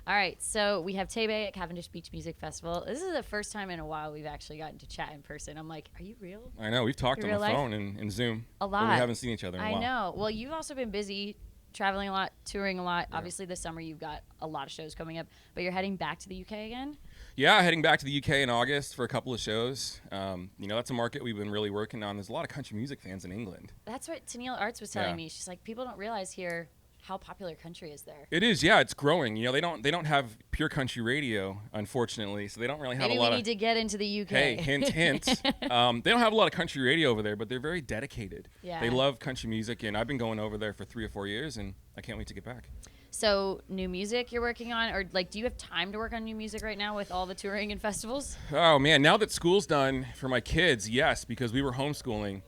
All right, so we have Tebey at Cavendish Beach Music Festival. This is the first time in a while we've actually gotten to chat in person. I'm like, are you real? I know. We've talked on the Real life? phone and Zoom. A lot. But we haven't seen each other in a while. I know. Well, you've also been busy traveling a lot, touring a lot. Yeah. Obviously, this summer you've got a lot of shows coming up, but you're heading back to the UK again? Yeah, heading back to the UK in August for a couple of shows. That's a market we've been really working on. There's a lot of country music fans in England. That's what Tennille Arts was telling me. She's like, people don't realize here how popular country is there. It is, yeah. It's growing. They don't have pure country radio, unfortunately, so they don't really have Maybe a lot of... we need to get into the UK. Hey, hint, hint. They don't have a lot of country radio over there, but they're very dedicated. Yeah. They love country music, and I've been going over there for 3 or 4 years, and I can't wait to get back. So, new music you're working on, or do you have time to work on new music right now with all the touring and festivals? Oh man, now that school's done for my kids, yes, because we were homeschooling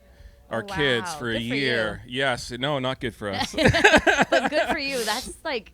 our kids for a year. Yes, no, not good for us. But good for you. That's like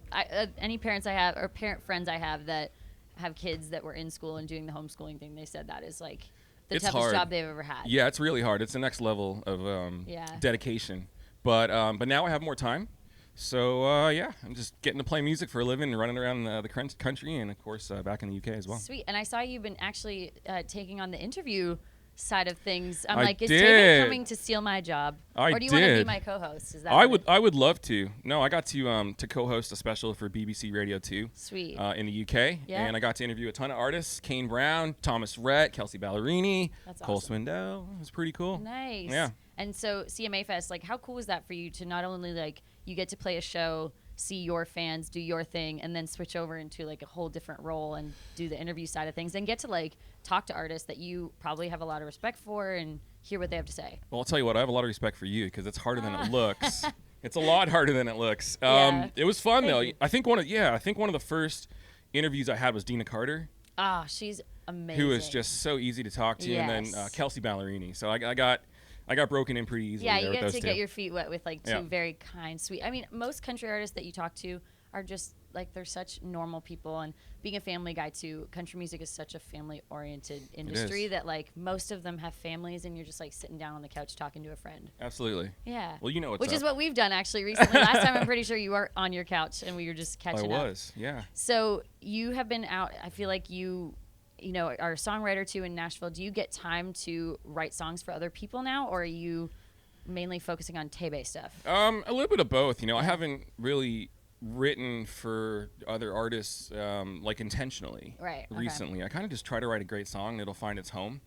any parents I have or parent friends I have that have kids that were in school and doing the homeschooling thing. They said that is like the toughest job they've ever had. Yeah, it's really hard. It's the next level of dedication. But now I have more time. So, I'm just getting to play music for a living and running around the country and, of course, back in the UK as well. Sweet. And I saw you've been actually taking on the interview side of things. I'm I like, is did. Tebey coming to steal my job? Or do you want to be did. my co-host? Is that I would love to. No, I got to co-host a special for BBC Radio 2. Sweet. In the UK. Yeah. And I got to interview a ton of artists. Kane Brown, Thomas Rhett, Kelsey Ballerini, That's Cole awesome. Swindell. It was pretty cool. Nice. Yeah. And so CMA Fest, like, how cool was that for you to not only, like, you get to play a show, see your fans, do your thing, and then switch over into, like, a whole different role and do the interview side of things and get to, like, talk to artists that you probably have a lot of respect for and hear what they have to say? Well, I'll tell you what, I have a lot of respect for you because it's harder than it looks. It's a lot harder than it looks. Yeah. It was fun, though. You. I think one of the first interviews I had was Dina Carter. Ah, she's amazing. Who was just so easy to talk to, Yes. and then Kelsey Ballerini. So I got broken in pretty easily. Yeah, there you with get those to two. get your feet wet with, like, two Yeah. very kind, sweet. I mean, most country artists that you talk to are just, like, they're such normal people. And being a family guy, too, country music is such a family-oriented industry that, like, most of them have families, and you're just, like, sitting down on the couch talking to a friend. Absolutely. Yeah. Well, you know what's Which up. is what we've done, actually, recently. Last time, I'm pretty sure you were on your couch, and we were just catching up. I was, yeah. So you have been out. I feel like you are a songwriter, too, in Nashville. Do you get time to write songs for other people now, or are you mainly focusing on Tebey stuff? A little bit of both. I haven't really written for other artists like intentionally recently. I kind of just try to write a great song and it'll find its home.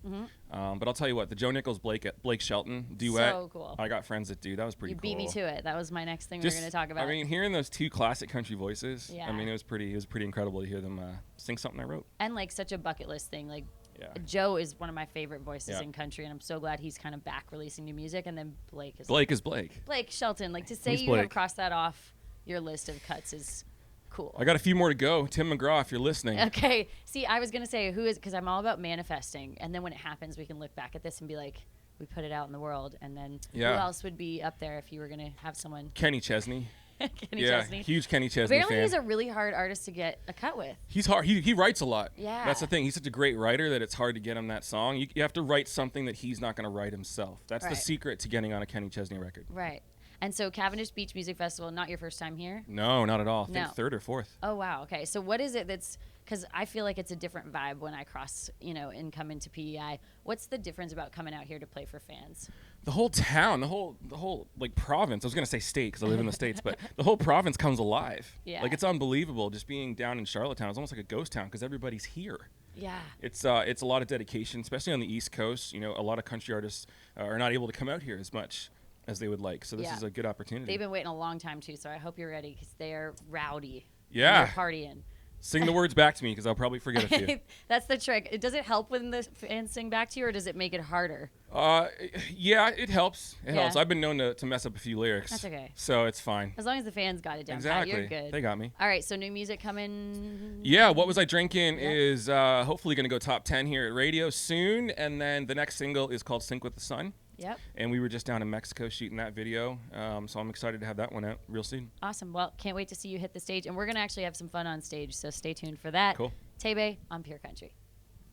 But I'll tell you what, the Joe Nichols Blake Shelton duet, So cool. I got friends that do. That was pretty cool. You beat me to it. That was my next thing we were going to talk about. I mean, hearing those two classic country voices, Yeah. I mean, it was pretty incredible to hear them sing something I wrote. And, like, such a bucket list thing. Like, Yeah. Joe is one of my favorite voices Yeah. in country, and I'm so glad he's kind of back releasing new music. And then Blake is Blake. Blake Shelton. Like, to say Who's you have Blake? crossed that off your list of cuts is cool. I got a few more to go. Tim McGraw, if you're listening. Okay. See, I was going to say who is, because I'm all about manifesting. And then when it happens, we can look back at this and be like, we put it out in the world. And then Yeah. who else would be up there if you were going to have someone? Kenny Chesney. Kenny Yeah, Chesney. huge Kenny Chesney Apparently, fan. he's a really hard artist to get a cut with. He's hard. He writes a lot. Yeah. That's the thing. He's such a great writer that it's hard to get him that song. You have to write something that he's not going to write himself. That's the Right. secret to getting on a Kenny Chesney record. Right. And so Cavendish Beach Music Festival, not your first time here? No, not at all. I think No. third or fourth. Oh, wow. Okay. So what is it that's, because I feel like it's a different vibe when I cross, and come into PEI. What's the difference about coming out here to play for fans? The whole town, the whole like province. I was going to say state because I live in the States, but the whole province comes alive. Yeah. Like, it's unbelievable just being down in Charlottetown. It's almost like a ghost town because everybody's here. Yeah. It's a lot of dedication, especially on the East Coast. A lot of country artists are not able to come out here as much as they would like. So this Yeah. is a good opportunity. They've been waiting a long time, too, so I hope you're ready because they're rowdy. Yeah. They're partying. Sing the words back to me because I'll probably forget a few. That's the trick. Does it help when the fans sing back to you, or does it make it harder? Yeah, it helps. It Yeah. helps. I've been known to mess up a few lyrics. That's okay. So it's fine. As long as the fans got it down pat, Exactly. you're good. They got me. All right, so new music coming. Yeah, What Was I Drinking Yeah. is hopefully going to go top 10 here at radio soon. And then the next single is called Sink with the Sun. Yep. And we were just down in Mexico shooting that video. So I'm excited to have that one out real soon. Awesome. Well, can't wait to see you hit the stage. And we're going to actually have some fun on stage, so stay tuned for that. Cool. Tebey on Pure Country.